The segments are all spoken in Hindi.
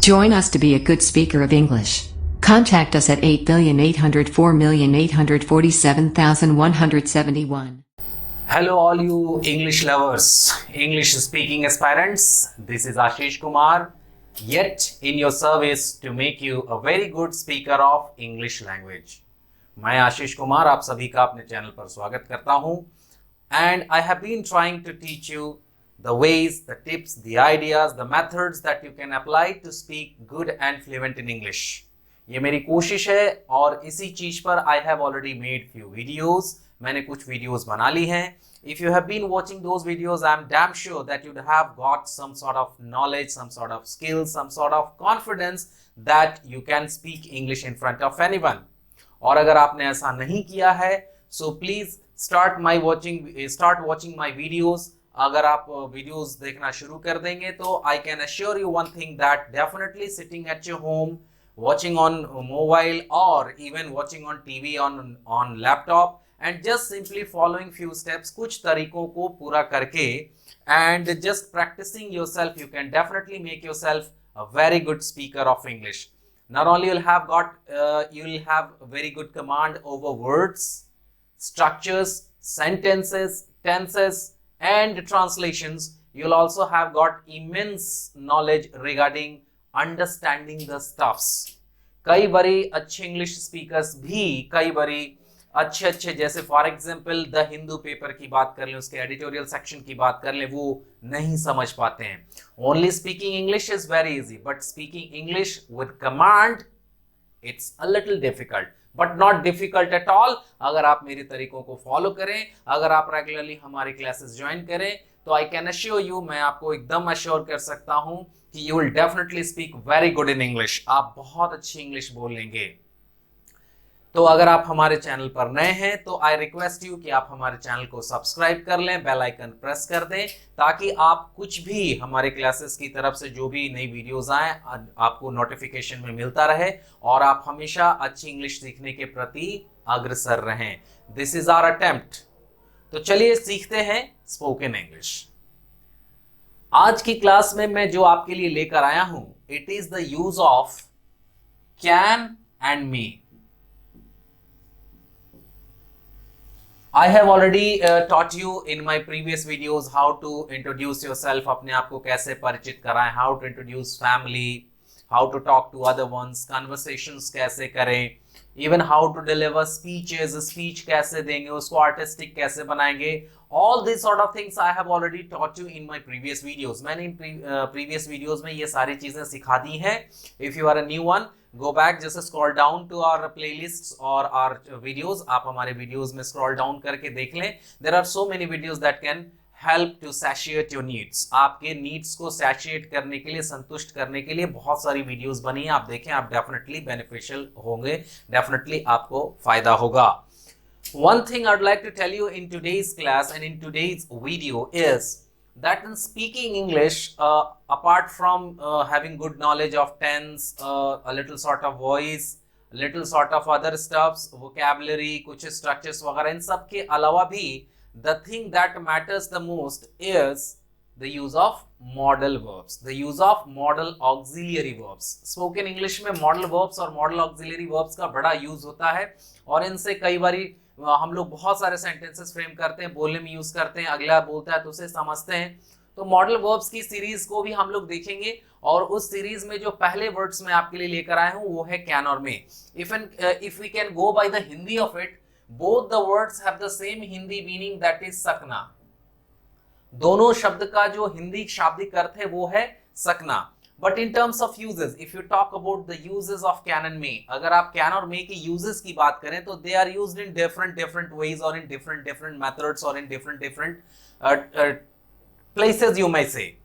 Join us to be a good speaker of English. Contact us at 8,804,847,171. Hello, all you English lovers, English speaking aspirants. This is Ashish Kumar, yet in your service to make you a very good speaker of English language. मैं आशीष कुमार आप सभी का अपने चैनल पर स्वागत करता हूं and I have been trying to teach you the ways, the tips, the ideas, the methods that you can apply to speak good and fluent in English. ये मेरी कोशिश है और इसी चीज पर I have already made few videos. मैंने कुछ वीडियोस बना ली हैं. If you have been watching those videos, I'm damn sure that you'd have got some sort of knowledge, some sort of skills, some sort of confidence that you can speak English in front of anyone. और अगर आपने ऐसा नहीं किया है, so please start watching my videos. अगर आप वीडियोस देखना शुरू कर देंगे तो I can assure you one thing that definitely sitting at your home, watching on mobile or even watching on TV on laptop and just simply following few steps, कुछ तरीकों को पूरा करके and just practicing yourself, you can definitely make yourself a very good speaker of English. Not only you'll have very good command over words, structures, sentences, tenses and translations. You'll also have got immense knowledge regarding understanding the stuffs. कई बारी अच्छे इंग्लिश स्पीकर्स भी कई बारी अच्छे जैसे for example the Hindu paper की बात कर लें, उसके एडिटोरियल सेक्शन की बात कर लें, वो नहीं समझ पाते हैं. Only speaking English is very easy, but speaking English with command it's a little difficult, but not difficult at all. अगर आप मेरे तरीकों को फॉलो करें, अगर आप रेगुलरली हमारी क्लासेस ज्वाइन करें, तो आई कैन अश्योर यू, मैं आपको एकदम अश्योर कर सकता हूं कि you will definitely speak very good in English. आप बहुत अच्छी इंग्लिश बोल लेंगे. तो अगर आप हमारे चैनल पर नए हैं तो आई रिक्वेस्ट यू कि आप हमारे चैनल को सब्सक्राइब कर लें, बेल आइकन प्रेस कर दें, ताकि आप कुछ भी हमारे क्लासेस की तरफ से जो भी नई वीडियोस आए आपको नोटिफिकेशन में मिलता रहे और आप हमेशा अच्छी इंग्लिश सीखने के प्रति अग्रसर रहें. This is our attempt. तो चलिए सीखते हैं स्पोकन इंग्लिश. आज की क्लास में मैं जो आपके लिए लेकर आया हूं, it is the use of can and may. I have already taught you in my previous videos how to introduce yourself, अपने आप को कैसे परिचित कराएं, how to introduce family, how to talk to other ones, conversations कैसे करें, even how to deliver speeches, speech कैसे देंगे, उसको artistic कैसे बनाएंगे. All these sort of things I have already taught you in my previous videos. मैंने इन previous videos में ये सारी चीजें सिखा दी हैं. If you are a new one, go back, just scroll down to our playlists or our videos. आप हमारे videos में scroll down करके देख लें. There are so many videos that can help to satiate your needs. आपके needs को satiate करने के लिए, संतुष्ट करने के लिए बहुत सारी videos बनी हैं. आप देखें, आप definitely beneficial होंगे, definitely आपको फायदा होगा. One thing I'd like to tell you in today's class and in today's video is that in speaking English, apart from having good knowledge of tense, a little sort of voice, little sort of other stuffs, vocabulary, कुछ structures वगैरह, इन सब के अलावा भी the thing that matters the most is the use of modal verbs, the use of modal auxiliary verbs. Spoken English में modal verbs और modal auxiliary verbs का बड़ा use होता है और इनसे कई बारी हम लोग बहुत सारे सेंटेंसेस फ्रेम करते हैं, बोलने में यूज करते हैं, अगला बोलता है तो उसे समझते हैं. तो मॉडल वर्ब्स की सीरीज को भी हम लोग देखेंगे और उस सीरीज में जो पहले वर्ड्स मैं आपके लिए लेकर आया हूं वो है कैन और may. If we can go by the Hindi of it, both the words have the same Hindi meaning, that is सकना. दोनों शब्द का जो हिंदी शाब्दिक अर्थ है वो है सकना. But in terms of uses, if you talk about the uses of can and may, अगर आप can और may की uses की बात करें तो they are used in different ways or in different methods or in different places you may say,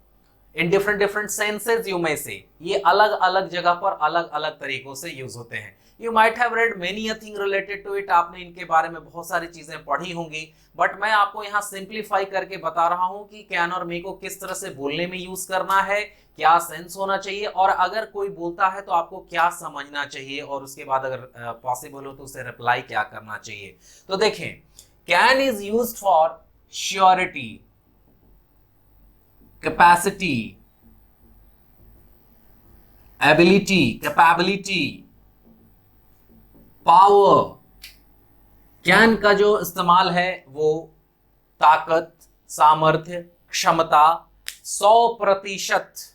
in different senses you may say. ये अलग अलग जगह पर अलग अलग तरीकों से यूज होते हैं. You might have read many a thing related to it. आपने इनके बारे में बहुत सारी चीजें पढ़ी होंगी, बट मैं आपको यहाँ सिंप्लीफाई करके बता रहा हूँ कि कैन और मे को किस तरह से बोलने में यूज करना है, क्या सेंस होना चाहिए और अगर कोई बोलता है तो आपको क्या समझना चाहिए और उसके बाद अगर पॉसिबल हो तो उसे रिप्लाई क्या करना चाहिए. तो देखें, can is used for surety, capacity, ability, capability, power. Can का जो इस्तेमाल है वो ताकत, सामर्थ्य, क्षमता 100%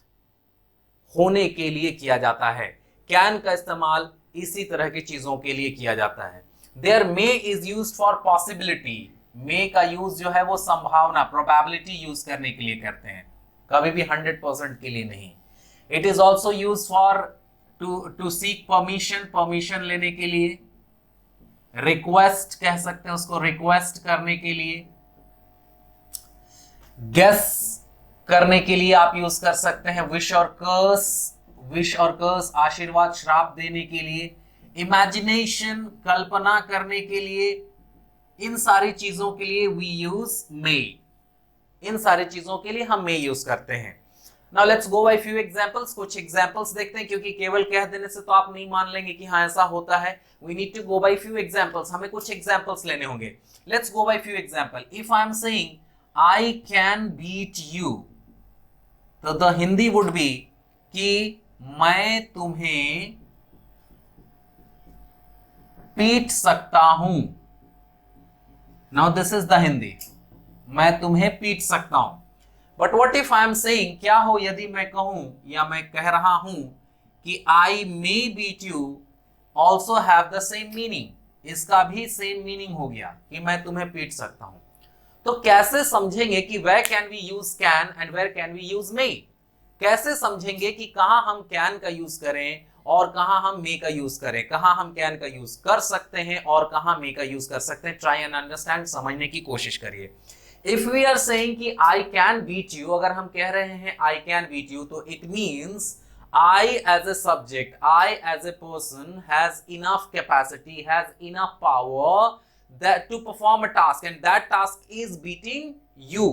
होने के लिए किया जाता है। कैन का इस्तेमाल इसी तरह की चीजों के लिए किया जाता है। There may is used for possibility. May का यूज जो है वो संभावना, प्रोबेबिलिटी यूज करने के लिए करते हैं, कभी भी 100% के लिए नहीं। It is also use for to seek permission, permission लेने के लिए। रिक्वेस्ट कह सकते हैं उसको, रिक्वेस्ट करने के लिए। गेस करने के लिए आप यूज कर सकते हैं विश और कर्स, विश और कर्स आशीर्वाद श्राप देने के लिए। इमेजिनेशन, कल्पना करने के लिए। इन सारी चीजों के लिए वी यूज मे। इन सारी चीजों के लिए हम मे यूज करते हैं। Now let's go by few examples. कुछ एग्जांपल्स देखते हैं, क्योंकि केवल कह देने से तो आप नहीं मान लेंगे कि हाँ ऐसा होता है। We need to go by few examples. हमें कुछ एग्जांपल्स लेने होंगे। Let's go by few example. If I am saying I can beat you, तो द हिंदी वुड बी कि मैं तुम्हें पीट सकता हूं। Now this is the Hindi, मैं तुम्हें पीट सकता हूं। But what if I am saying, क्या हो यदि मैं कहूं या मैं कह रहा हूं कि I may beat you also have the same meaning. इसका भी सेम मीनिंग हो गया कि मैं तुम्हें पीट सकता हूं। तो कैसे समझेंगे कि where can we use can and where can we use may? कैसे समझेंगे कि कहां हम कैन का यूज करें और कहां हम मे का यूज करें, कहां हम कैन का यूज कर सकते हैं और कहां मे का यूज कर सकते हैं? ट्राई एंड अंडरस्टैंड, समझने की कोशिश करिए। इफ वी आर सेइंग कि आई कैन बीट यू, अगर हम कह रहे हैं आई कैन बीट यू, तो it means I as a subject, I as a person has enough capacity, has enough power that to perform a task, and that task is beating you.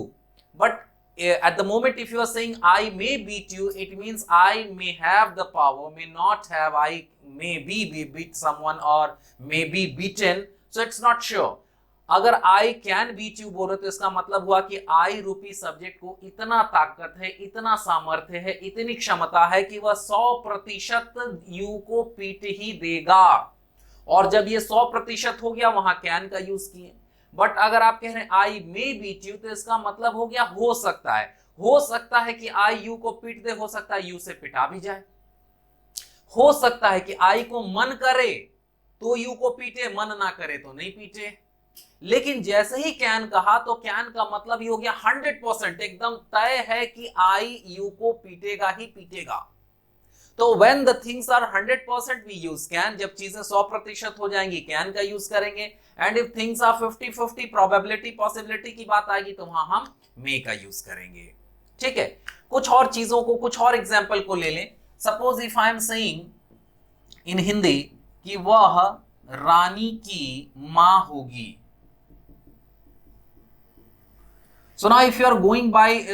But at the moment if you are saying I may beat you, it means I may have the power, may not have, I may be beat someone or may be beaten, so it's not sure. अगर I can beat you बोलो तो इसका मतलब हुआ कि I रूपी सब्जेक्ट को इतना ताकत है, इतना सामर्थ्य है, इतनी क्षमता है कि वह 100% यू को पीट ही देगा। और जब ये 100% हो गया, वहां कैन का यूज किए। बट अगर आप कह रहे हैं आई मे बीट यू, तो इसका मतलब हो गया हो सकता है। हो सकता है कि आई यू को पीट दे, हो सकता है यू से पिटा भी जाए। हो सकता है कि आई को मन करे तो यू को पीटे, मन ना करे तो नहीं पीटे। लेकिन जैसे ही कैन कहा तो कैन का मतलब ये हो गया 100%, एकदम तय है कि आई यू को पीटेगा ही पीटेगा। तो when the things are 100% we use can, जब चीजें 100% हो जाएंगी कैन का यूज करेंगे। And if things are 50-50 probability possibility की बात आएगी तो वहां हम मे का यूज करेंगे। ठीक है, कुछ और चीजों को, कुछ और एग्जांपल को ले लें। Suppose if I am saying in Hindi कि वह रानी की मां होगी। So now if you are going by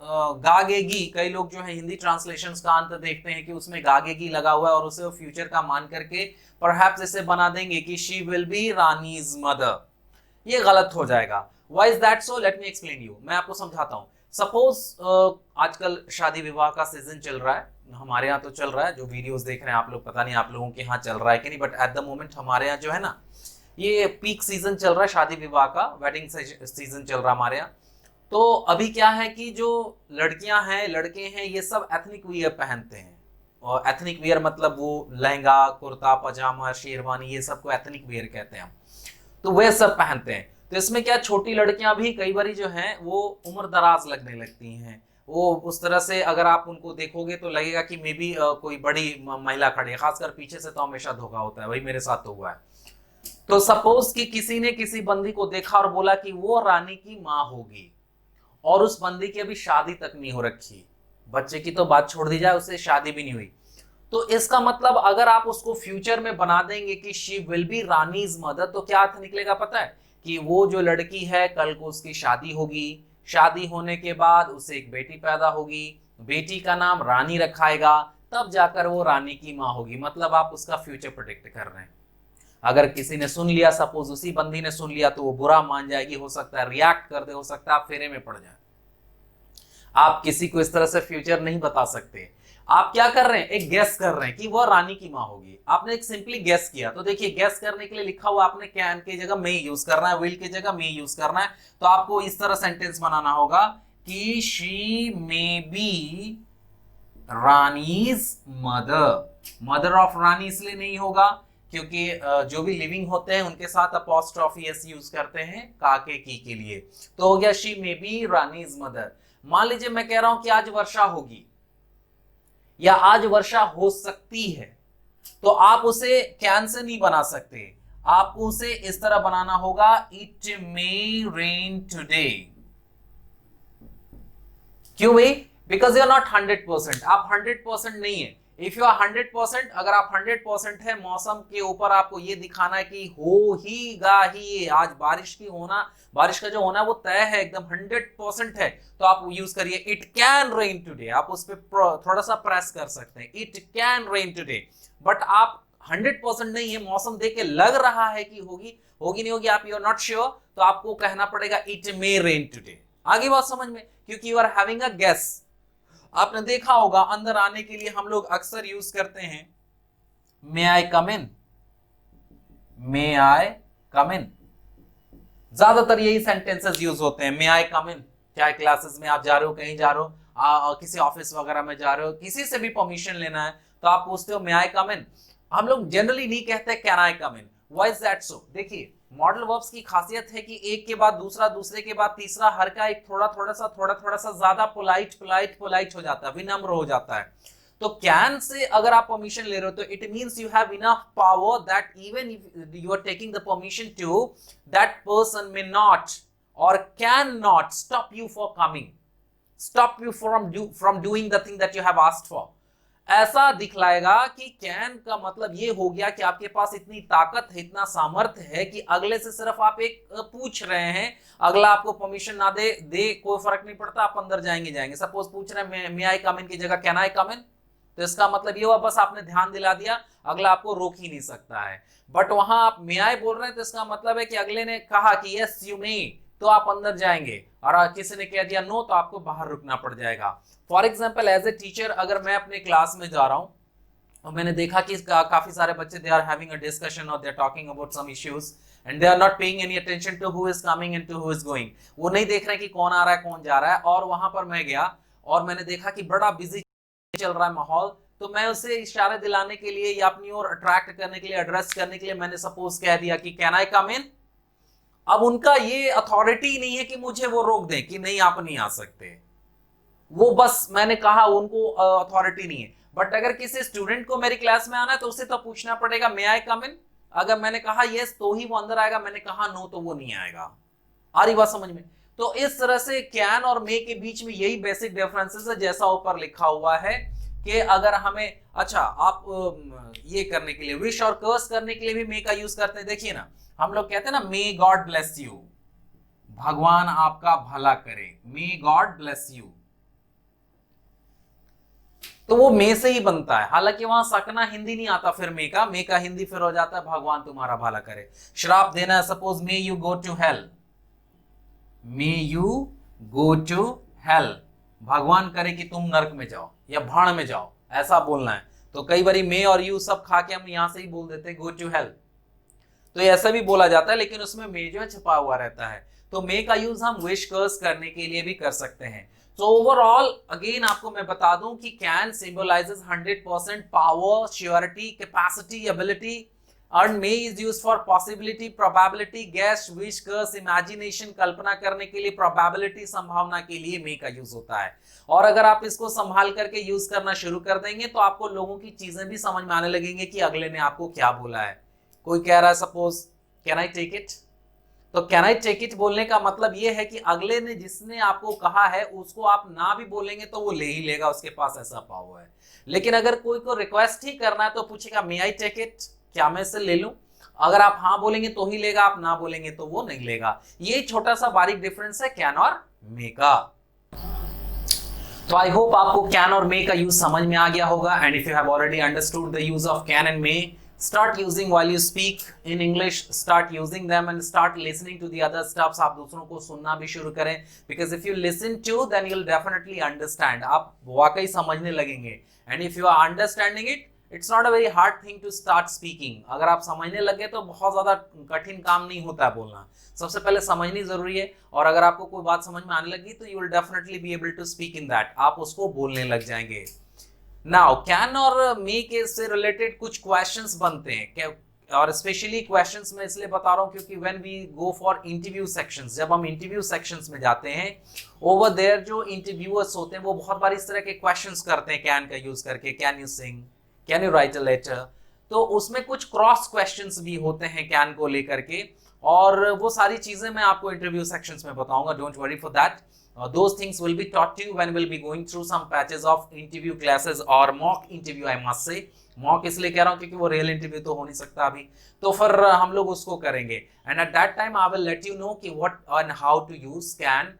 गागेगी, कई लोग जो है हिंदी ट्रांसलेशंस का अंत देखते हैं कि उसमें गागेगी लगा हुआ है और उसे फ्यूचर का मान करके परहैप्स इसे बना देंगे कि she will be Rani's mother. ये गलत हो जाएगा। Why is that so? Let me explain you. मैं आपको समझाता हूं। सपोज आजकल शादी विवाह का सीजन चल रहा है, हमारे यहाँ तो चल रहा है। जो वीडियोस देख रहे हैं आप लोग, पता नहीं आप लोगों के यहाँ चल रहा है कि नहीं, बट एट द मोमेंट हमारे यहाँ जो है ना, ये पीक सीजन चल रहा है शादी विवाह का, वेडिंग सीजन चल रहा है हमारे यहाँ। तो अभी क्या है कि जो लड़कियां हैं, लड़के हैं, ये सब एथनिक वियर पहनते हैं। और एथनिक वियर मतलब वो लहंगा, कुर्ता, पजामा, शेरवानी, ये सब को एथनिक वियर कहते हैं। तो वे सब पहनते हैं। तो इसमें क्या, छोटी लड़कियां भी कई बार जो हैं वो उम्र दराज लगने लगती हैं। वो उस तरह से अगर आप उनको देखोगे तो लगेगा कि मे बी कोई बड़ी महिला खड़ी है। खासकर पीछे से तो हमेशा धोखा होता है, वही मेरे साथ तो हुआ है। तो सपोज कि किसी ने किसी बंदी को देखा और बोला कि वो रानी की माँ होगी, और उस बंदी की अभी शादी तक नहीं हो रखी, बच्चे की तो बात छोड़ दी जाए, उससे शादी भी नहीं हुई। तो इसका मतलब अगर आप उसको फ्यूचर में बना देंगे कि she will be Rani's mother, तो क्या अर्थ निकलेगा पता है? कि वो जो लड़की है कल को उसकी शादी होगी, शादी होने के बाद उसे एक बेटी पैदा होगी, बेटी का नाम रानी रखाएगा, तब जाकर वो रानी की माँ होगी। मतलब आप उसका फ्यूचर प्रेडिक्ट कर रहे हैं। अगर किसी ने सुन लिया, सपोज उसी बंदी ने सुन लिया, तो वो बुरा मान जाएगी, हो सकता है रिएक्ट कर दे, हो सकता है आप फेरे में पड़ जाए। आप किसी को इस तरह से फ्यूचर नहीं बता सकते। आप क्या कर रहे हैं, एक गेस कर रहे हैं कि वह रानी की माँ होगी। आपने एक सिंपली गेस किया। तो देखिए गेस करने के लिए लिखा हुआ आपने कैन की जगह मे यूज करना है, विल की जगह मे यूज करना है। तो आपको इस तरह सेंटेंस बनाना होगा कि she may be Rani's mother. Mother of Rani इसलिए नहीं होगा क्योंकि जो भी लिविंग होते हैं उनके साथ अपॉस्ट्रोफी एस यूज करते हैं काके की के लिए। तो हो गया she may be Rani's mother. मान लीजिए मैं कह रहा हूं कि आज वर्षा होगी या आज वर्षा हो सकती है, तो आप उसे कैन से नहीं बना सकते, आपको उसे इस तरह बनाना होगा इट मे रेन टुडे। क्यों भाई? बिकॉज यू आर नॉट 100%, आप 100% नहीं है। इफ यू आर 100%, अगर आप 100% है मौसम के ऊपर, आपको ये दिखाना है कि हो ही गा ही आज बारिश की होना, बारिश का जो होना है वो तय है, एकदम 100% है, तो आप यूज करिए इट कैन रेन टुडे। आप उस पर थोड़ा सा प्रेस कर सकते हैं, it can rain today. But आप 100% नहीं है, मौसम देख के लग रहा है कि होगी, होगी नहीं होगी, आप यू आर नॉट श्योर, तो आपको कहना पड़ेगा इट मे रेन टुडे। आगे बात समझ में, क्योंकि you are having a guess. आपने देखा होगा अंदर आने के लिए हम लोग अक्सर यूज करते हैं मे आई कम इन, मे आई कम इन। ज्यादातर यही सेंटेंसेस यूज होते हैं, मे आई कम इन। चाहे क्लासेस में आप जा रहे हो, कहीं जा रहे हो, किसी ऑफिस वगैरह में जा रहे हो, किसी से भी परमिशन लेना है तो आप पूछते हो मे आई कम इन। हम लोग जनरली नहीं कहते can I come in. Why is that so? देखिए मॉडल वर्ब्स की खासियत है कि एक के बाद दूसरा, दूसरे के बाद तीसरा, हर का एक थोड़ा थोड़ा सा ज्यादा पोलाइट हो जाता है, विनम्र हो जाता है। तो कैन से अगर आप परमिशन ले रहे हो तो it means you have enough power that even if you are taking the permission to, that person may not or can not stop you for coming, stop you from doing the thing that you have asked for. ऐसा दिखलाएगा कि कैन का मतलब ये हो गया कि आपके पास इतनी ताकत है, इतना सामर्थ्य है कि अगले से सिर्फ आप एक पूछ रहे हैं, अगला आपको परमिशन ना दे कोई फर्क नहीं पड़ता, आप अंदर जाएंगे। सपोज पूछ रहे हैं मे आई कम इन की जगह कैन आई कम इन, तो इसका मतलब ये हुआ बस आपने ध्यान दिला दिया, अगला आपको रोक ही नहीं सकता है। बट वहां आप मे आई बोल रहे हैं तो इसका मतलब है कि अगले ने कहा कि यस यू मे, तो आप अंदर जाएंगे, और किसी ने कह दिया नो तो आपको बाहर रुकना पड़ जाएगा। For example as a teacher, अगर मैं अपने क्लास में जा रहा हूं और मैंने देखा कि काफी सारे बच्चे they are having a discussion और they are talking about some issues and they are not paying any attention to who is coming and to who is going, वो नहीं देख रहे कि कौन आ रहा है कौन जा रहा है, और वहां पर मैं गया और मैंने देखा कि बड़ा बिजी चल रहा है माहौल, तो मैं उसे इशारे दिलाने के लिए या अपनी ओर अट्रैक्ट करने के लिए, एड्रेस करने के लिए मैंने सपोज कह दिया कि कैन आई कम इन। अब उनका ये अथॉरिटी नहीं है कि मुझे वो रोक दें कि नहीं आप नहीं आ सकते, वो बस मैंने कहा, उनको अथॉरिटी नहीं है। बट अगर किसी स्टूडेंट को मेरी क्लास में आना है तो उसे तो पूछना पड़ेगा मे आई कम इन। अगर मैंने कहा यस तो ही वो अंदर आएगा, मैंने कहा नो तो वो नहीं आएगा। आ रही बात समझ में? तो इस तरह से कैन और मे के बीच में यही बेसिक डिफरेंसेस है, जैसा ऊपर लिखा हुआ है कि अगर हमें, अच्छा आप ये करने के लिए, विश और कर्स करने के लिए भी मे का यूज करते हैं। देखिए ना, हम लोग कहते हैं ना मे गॉड ब्लेस यू, भगवान आपका भला करे, मे गॉड ब्लेस यू, तो वो मे से ही बनता है। हालांकि वहां सकना हिंदी नहीं आता फिर मे का हिंदी फिर हो जाता है भगवान तुम्हारा भला करे। श्राप देना है, suppose may you go to hell, may you go to hell, भगवान करे कि तुम नरक में जाओ या भाड़ में जाओ, ऐसा बोलना है। तो कई बार मे और यू सब खा के हम यहां से ही बोल देते हैं गो टू हेल, तो ऐसा भी बोला जाता है, लेकिन उसमें मे जो है छपा हुआ रहता है। तो मे का यूज हम विश कर्स करने के लिए भी कर सकते हैं। तो ओवरऑल अगेन आपको मैं बता दूं कि can symbolizes 100% power, surety, capacity, ability, and may is used for possibility, probability, guess, wish, curse, imagination, कल्पना करने के लिए, probability, संभावना के लिए may का यूज होता है। और अगर आप इसको संभाल करके यूज करना शुरू कर देंगे तो आपको लोगों की चीजें भी समझ में आने लगेंगे कि अगले ने आपको क्या बोला है। कोई कह रहा है suppose can I take it, तो कैन आई टेक इट बोलने का मतलब ये है कि अगले ने जिसने आपको कहा है उसको आप ना भी बोलेंगे तो वो ले ही लेगा, उसके पास ऐसा पावर है। लेकिन अगर कोई को रिक्वेस्ट ही करना है तो पूछेगा मे आई टेक इट, क्या मैं इसे ले लूं? अगर आप हाँ बोलेंगे तो ही लेगा, आप ना बोलेंगे तो वो नहीं लेगा। ये छोटा सा बारीक डिफरेंस है कैन और मे का। तो आई होप आपको कैन और मे का यूज समझ में आ गया होगा। And if you have already understood the use of can and may, Start using while you speak in English, start using them and start listening to the other stuffs. आप दूसरों को सुनना भी शुरू करें, because if you listen to, then you'll definitely understand. आप वाकई समझने लगेंगे. And if you are understanding it, it's not a very hard thing to start speaking. अगर आप समझने लगे तो बहुत ज़्यादा कठिन काम नहीं होता है बोलना. सबसे पहले समझनी ज़रूरी है, और अगर आपको कोई बात समझ में आने लगी तो you will definitely be able to speak in that. आप उसको बोलने लग जाएंगे. Now, can और make से रिलेटेड कुछ क्वेश्चंस बनते हैं, और स्पेशली क्वेश्चंस मैं इसलिए बता रहा हूँ क्योंकि when we go for interview sections, जब हम इंटरव्यू सेक्शंस में जाते हैं, ओवर देयर जो इंटरव्यूअर्स होते हैं वो बहुत बार इस तरह के क्वेश्चंस करते हैं कैन का यूज करके, can you sing, can you write a letter. तो उसमें कुछ क्रॉस क्वेश्चंस भी होते हैं कैन को लेकर के, और वो सारी चीजें मैं आपको इंटरव्यू सेक्शंस में बताऊंगा. Don't worry for that. Those things will be taught to you when we'll be going through some patches of interview classes or mock interview, I must say. Mock इसलिए कह रहा हूँ क्योंकि वो real interview तो हो नहीं सकता अभी, तो फिर हम लोग उसको करेंगे. And at that time I will let you know कि what and how to use can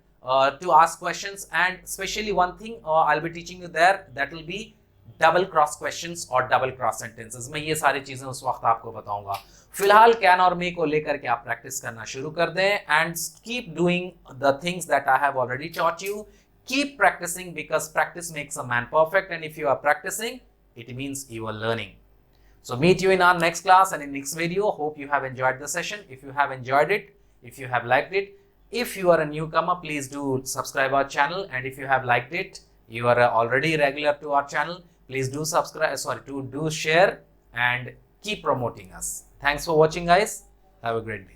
to ask questions, and especially one thing I'll be teaching you there, that will be double cross questions और डबल क्रॉस सेंटेंसेस. मैं ये सारी चीजें उस वक्त आपको बताऊंगा. फिलहाल कैन और मे को लेकर के आप प्रैक्टिस करना शुरू कर दें, and keep doing the things that I have already taught you. Keep practicing because practice makes a man perfect, and if you are practicing it means you are learning. So meet you in our next class and in next video. Hope you have enjoyed the session. If you have enjoyed it, if you have liked it, if you are a newcomer, please do subscribe our channel, and if you have liked it, you are already regular to our channel, please do subscribe, do share and keep promoting us. Thanks for watching, guys. Have a great day.